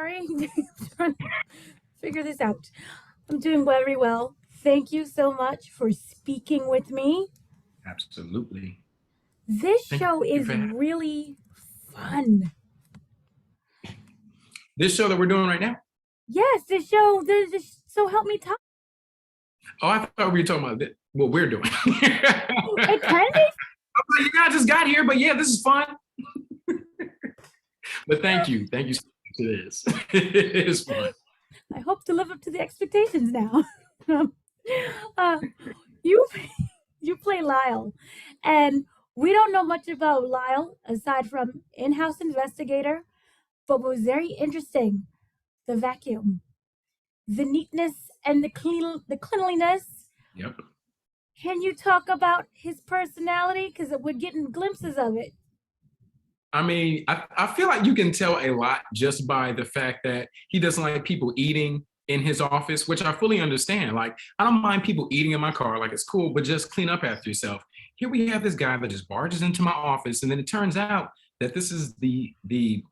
sorry. Trying to figure this out. I'm doing very well. Thank you so much for speaking with me. Absolutely. This Thank show you is for really fun. this show that we're doing right now. Yes, this so Help Me Todd. Oh, I thought we were talking about what we're doing. It can be. You guys just got here, but yeah, this is fun. But thank you so much for this. It is fun. I hope to live up to the expectations now. uh, you you play Lyle, and we don't know much about Lyle aside from in-house investigator. But what was very interesting, the vacuum, the neatness, and the cleanliness. Yep. Can you talk about his personality? Because we're getting glimpses of it. I mean, I feel like you can tell a lot just by the fact that he doesn't like people eating in his office, which I fully understand. Like, I don't mind people eating in my car, like it's cool, but just clean up after yourself. Here we have this guy that just barges into my office, and then it turns out that this is the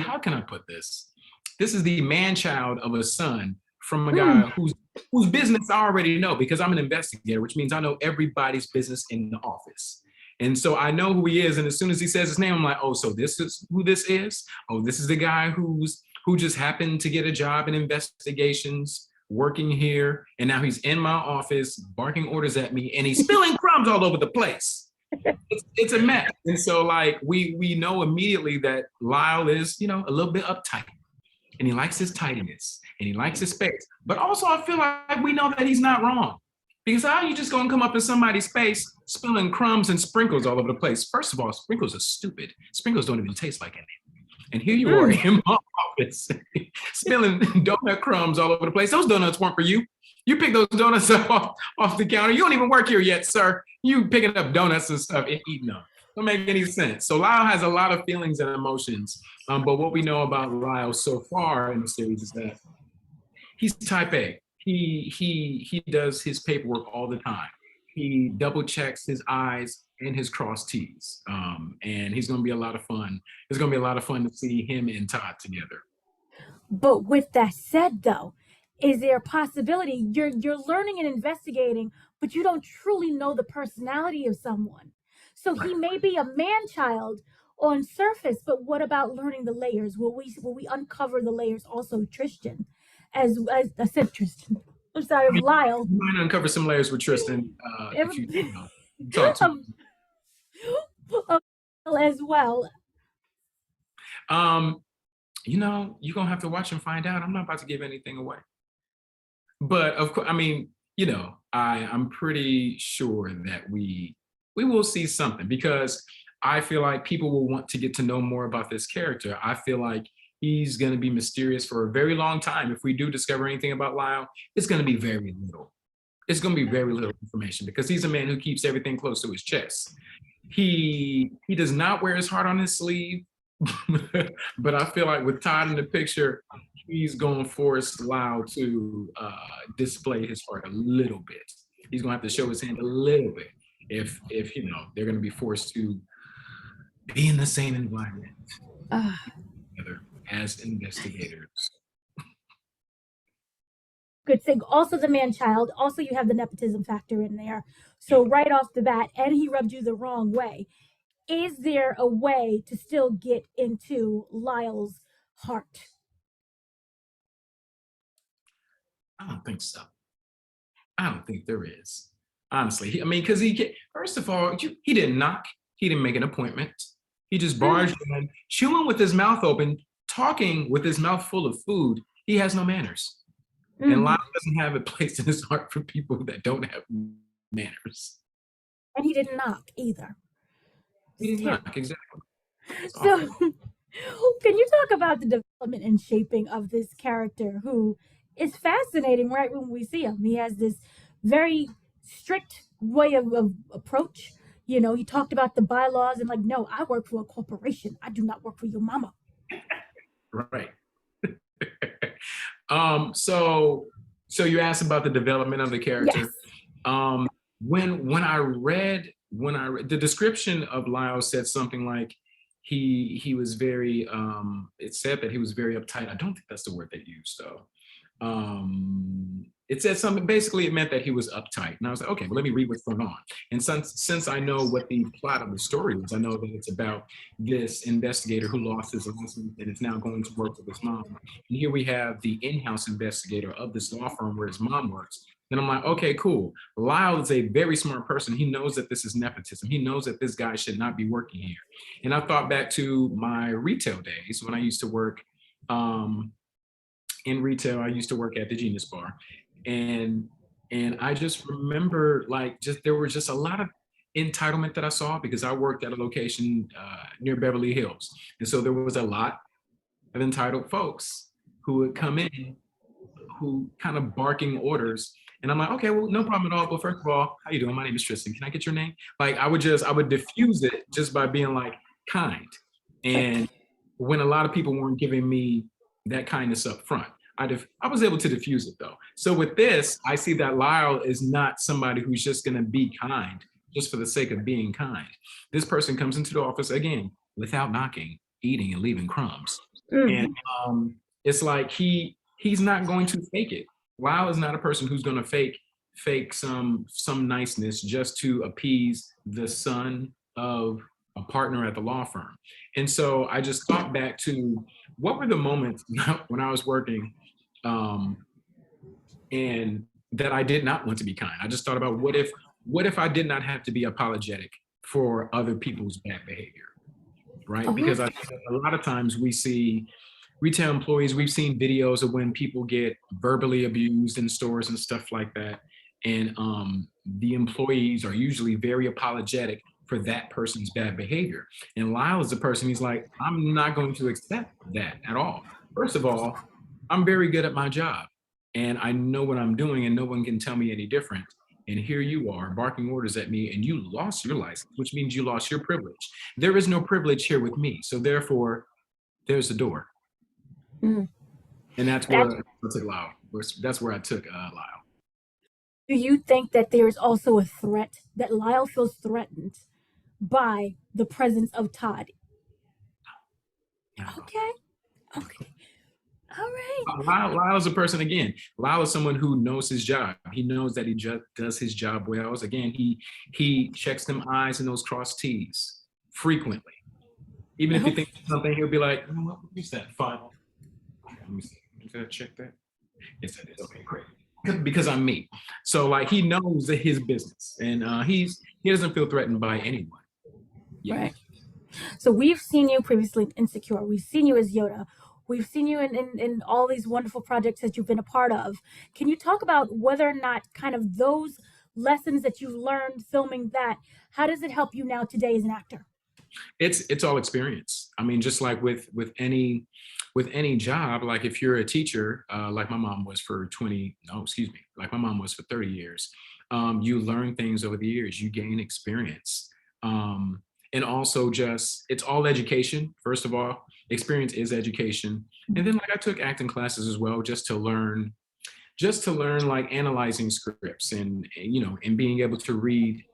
how can I put this? This is the man child of a son from a guy whose business I already know because I'm an investigator, which means I know everybody's business in the office. And so I know who he is. And as soon as he says his name, I'm like, oh, so this is who this is? Oh, this is the guy who just happened to get a job in investigations, working here. And now he's in my office, barking orders at me, and he's spilling crumbs all over the place. It's a mess. And so like we know immediately that Lyle is, a little bit uptight. And he likes his tidiness and he likes his space. But also I feel like we know that he's not wrong. Because how are you just gonna come up in somebody's space spilling crumbs and sprinkles all over the place? First of all, sprinkles are stupid. Sprinkles don't even taste like anything. And here you are in my office spilling donut crumbs all over the place. Those donuts weren't for you. You pick those donuts up off the counter. You don't even work here yet, sir. You picking up donuts and stuff and eating them. Don't make any sense. So Lyle has a lot of feelings and emotions. But what we know about Lyle so far in the series is that he's type A. He does his paperwork all the time. He double checks his I's and his cross T's. And he's going to be a lot of fun. It's going to be a lot of fun to see him and Todd together. But with that said, though, is there a possibility you're learning and investigating, but you don't truly know the personality of someone? So he may be a man child on surface, but what about learning the layers? Will we uncover the layers also, Tristen? As I said, Tristen. I'm sorry, Lyle. You might uncover some layers with Tristen if you talk to him. As well. You're gonna have to watch and find out. I'm not about to give anything away. But of course, I mean, I'm pretty sure that we will see something because I feel like people will want to get to know more about this character. I feel like he's going to be mysterious for a very long time. If we do discover anything about Lyle, it's going to be very little. It's going to be very little information because he's a man who keeps everything close to his chest. He does not wear his heart on his sleeve, but I feel like with Todd in the picture, he's going to force Lyle to display his heart a little bit. He's going to have to show his hand a little bit if they're going to be forced to be in the same environment together as investigators. Good thing. Also the man child. Also you have the nepotism factor in there. So right off the bat, and he rubbed you the wrong way. Is there a way to still get into Lyle's heart? I don't think so. I don't think there is. Honestly, I mean, because first of all, he didn't knock. He didn't make an appointment. He just barged in, chewing with his mouth open, talking with his mouth full of food. He has no manners. And Lyle doesn't have a place in his heart for people that don't have manners. And he didn't knock either. He didn't knock, exactly. So, can you talk about the development and shaping of this character who is fascinating right when we see him? He has this very strict way of approach. He talked about the bylaws and no, I work for a corporation. I do not work for your mama. Right. So you asked about the development of the character. Yes. When I read the description of Lyle said something like he was very, it said that he was very uptight. I don't think that's the word they used though. It said something, basically it meant that he was uptight. And I was like, okay, well, let me read what's going on. And since I know what the plot of the story is, I know that it's about this investigator who lost his license and is now going to work with his mom. And here we have the in-house investigator of this law firm where his mom works. Then I'm like, okay, cool. Lyle is a very smart person. He knows that this is nepotism. He knows that this guy should not be working here. And I thought back to my retail days when I used to work in retail. I used to work at the Genius Bar, and I just remember like there was just a lot of entitlement that I saw because I worked at a location near Beverly Hills, and so there was a lot of entitled folks who would come in who kind of barking orders. And I'm like, okay, well, no problem at all. But first of all, how you doing? My name is Tristen. Can I get your name? Like I would diffuse it just by being like kind. And when a lot of people weren't giving me that kindness up front, I was able to diffuse it though. So with this, I see that Lyle is not somebody who's just gonna be kind just for the sake of being kind. This person comes into the office again, without knocking, eating and leaving crumbs. And it's like he's not going to fake it. Lyle is not a person who's going to fake some niceness just to appease the son of a partner at the law firm. And so I just thought back to what were the moments when I was working and that I did not want to be kind. I just thought about what if I did not have to be apologetic for other people's bad behavior, right? Because I think a lot of times we see retail employees, we've seen videos of when people get verbally abused in stores and stuff like that. And the employees are usually very apologetic for that person's bad behavior. And Lyle is the person, he's like, I'm not going to accept that at all. First of all, I'm very good at my job and I know what I'm doing and no one can tell me any different. And here you are barking orders at me and you lost your license, which means you lost your privilege. There is no privilege here with me. So therefore, there's the door. And that's where I took Lyle. That's where I took Lyle. Do you think that there is also a threat, that Lyle feels threatened by the presence of Todd? Okay. All right. Lyle is a person, again, Lyle is someone who knows his job. He knows that he just does his job well. Again, he checks them I's and those crossed T's frequently. Even if he thinks something, he'll be like, you know what, what's that final? Let me see. Did I check that? Yes, that is. Okay, great. Because I'm me. So like he knows that his business, and he doesn't feel threatened by anyone. Yeah. Right. So we've seen you previously in Insecure. We've seen you as Yoda. We've seen you in all these wonderful projects that you've been a part of. Can you talk about whether or not kind of those lessons that you've learned filming that, how does it help you now today as an actor? It's all experience. I mean, just like with any job, like if you're a teacher, like my mom was for like my mom was for 30 years, you learn things over the years, you gain experience. And also just, it's all education. First of all, experience is education. And then like I took acting classes as well, just to learn like analyzing scripts and being able to read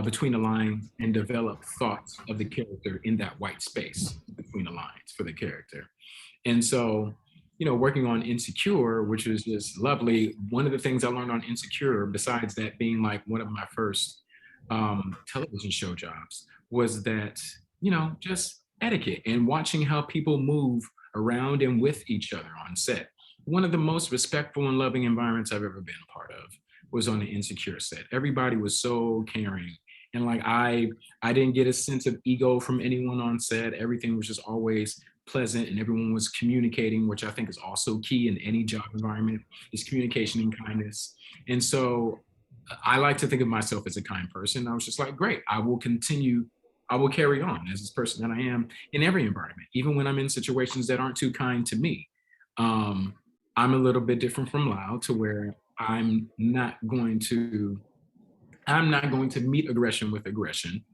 between the lines and develop thoughts of the character in that white space between the lines for the character. And so, working on Insecure, which was just lovely. One of the things I learned on Insecure, besides that being like one of my first television show jobs, was that, just etiquette and watching how people move around and with each other on set. One of the most respectful and loving environments I've ever been a part of was on the Insecure set. Everybody was so caring. And like, I didn't get a sense of ego from anyone on set. Everything was just always pleasant and everyone was communicating, which I think is also key in any job environment, is communication and kindness. And so I like to think of myself as a kind person. I was just like, great, I will carry on as this person that I am in every environment, even when I'm in situations that aren't too kind to me. I'm a little bit different from Lyle, to where I'm not going to meet aggression with aggression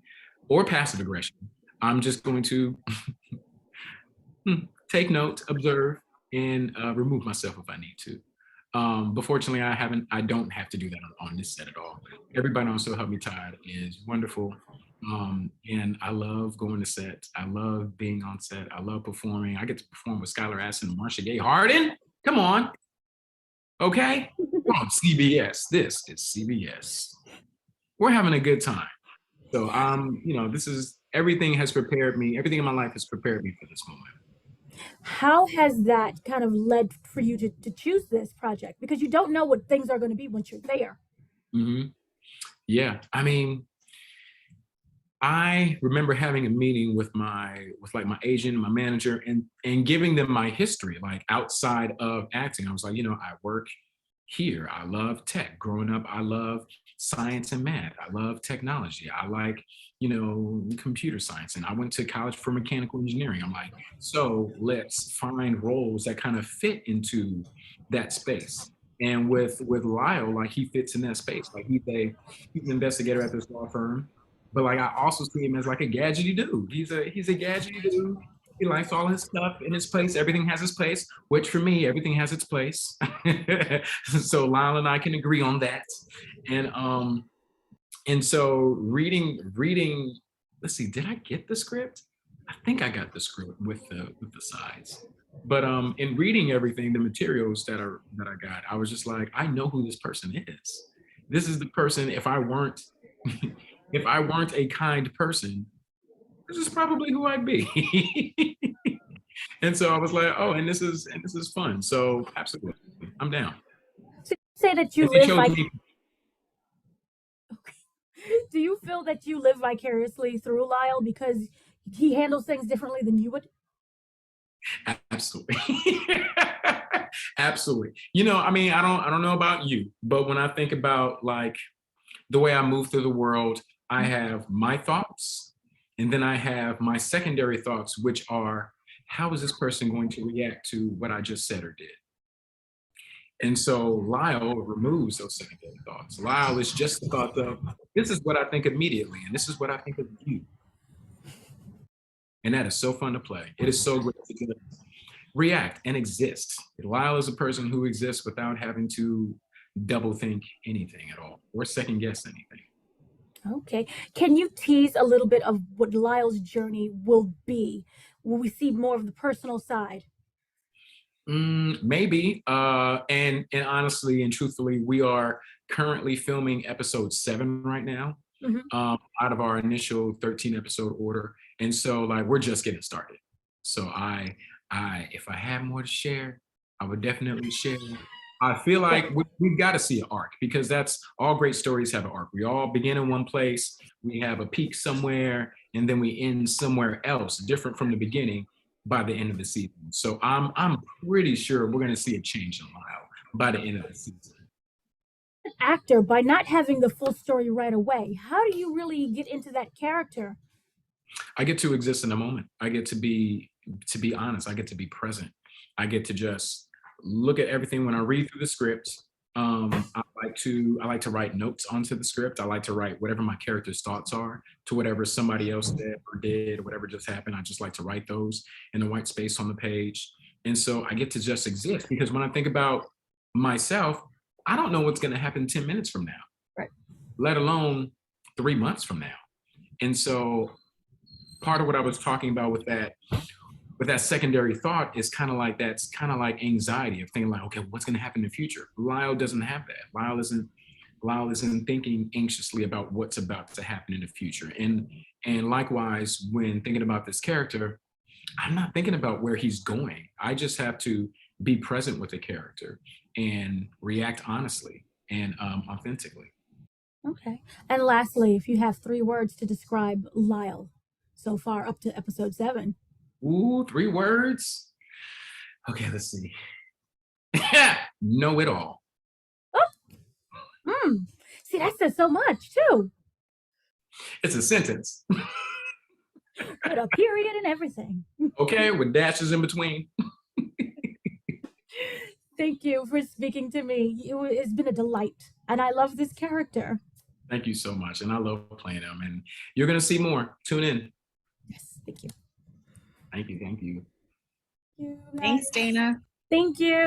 or passive aggression. I'm just going to take note, observe, and remove myself if I need to. But fortunately, I don't have to do that on this set at all. Everybody on So Help Me Todd is wonderful. And I love going to set. I love being on set. I love performing. I get to perform with Skylar, Astin, and Marcia. Harden. Come on. Okay. Come on, CBS. This is CBS. We're having a good time. So this is everything has prepared me. Everything in my life has prepared me for this moment. How has that kind of led for you to choose this project? Because you don't know what things are going to be once you're there. Mm-hmm. Yeah. I mean, I remember having a meeting with my agent, my manager, and giving them my history, like outside of acting. I was like, I work here. I love tech. Growing up, I love science and math. I love technology. I like, computer science. And I went to college for mechanical engineering. I'm like, so let's find roles that kind of fit into that space. And with Lyle, like he fits in that space. Like he's an investigator at this law firm. But like I also see him as like a gadgety dude. He's a gadgety dude. He likes all his stuff in its place. Everything has its place, which for me, everything has its place. So Lyle and I can agree on that. And so reading, let's see, did I get the script? I think I got the script with the sides. But in reading everything, the materials that I got, I was just like, I know who this person is. This is the person, if I weren't a kind person, this is probably who I'd be. And so I was like, oh, and this is fun. So absolutely, I'm down. So you say that you live Do you feel that you live vicariously through Lyle because he handles things differently than you would? Absolutely. Absolutely. I mean, I don't know about you, but when I think about like the way I move through the world, I have my thoughts, and then I have my secondary thoughts, which are, how is this person going to react to what I just said or did? And so Lyle removes those secondary thoughts. Lyle is just the thought of, this is what I think immediately, and this is what I think of you. And that is so fun to play. It is so great to react and exist. Lyle is a person who exists without having to double think anything at all or second guess anything. Okay. Can you tease a little bit of what Lyle's journey will be? Will we see more of the personal side? Maybe. And honestly and truthfully, we are currently filming episode 7 right now, out of our initial 13 episode order. And so like, we're just getting started. So if I had more to share, I would definitely share. I feel like we've got to see an arc, because that's all great stories have an arc. We all begin in one place, we have a peak somewhere, and then we end somewhere else, different from the beginning by the end of the season. So I'm pretty sure we're going to see a change in Lyle by the end of the season. An actor, by not having the full story right away, how do you really get into that character? I get to exist in the moment. I get to be honest. I get to be present. I get to just look at everything. When I read through the script, I like to write notes onto the script. I like to write whatever my character's thoughts are to whatever somebody else said or did, or whatever just happened. I just like to write those in the white space on the page. And so I get to just exist, because when I think about myself, I don't know what's going to happen 10 minutes from now, right? Let alone 3 months from now. And so part of what I was talking about with that secondary thought is kind of like anxiety of thinking like, okay, what's going to happen in the future? Lyle doesn't have that. Lyle isn't thinking anxiously about what's about to happen in the future. And likewise, when thinking about this character, I'm not thinking about where he's going. I just have to be present with the character and react honestly and authentically. Okay. And lastly, if you have 3 words to describe Lyle so far up to episode 7. Ooh, 3 words. Okay, let's see. Know it all. Oh. See, that says so much too. It's a sentence. With a period and everything. Okay, with dashes in between. Thank you for speaking to me. It's been a delight, and I love this character. Thank you so much, and I love playing him. And you're gonna see more. Tune in. Yes, thank you. Thank you. Thanks, Dana. Thank you.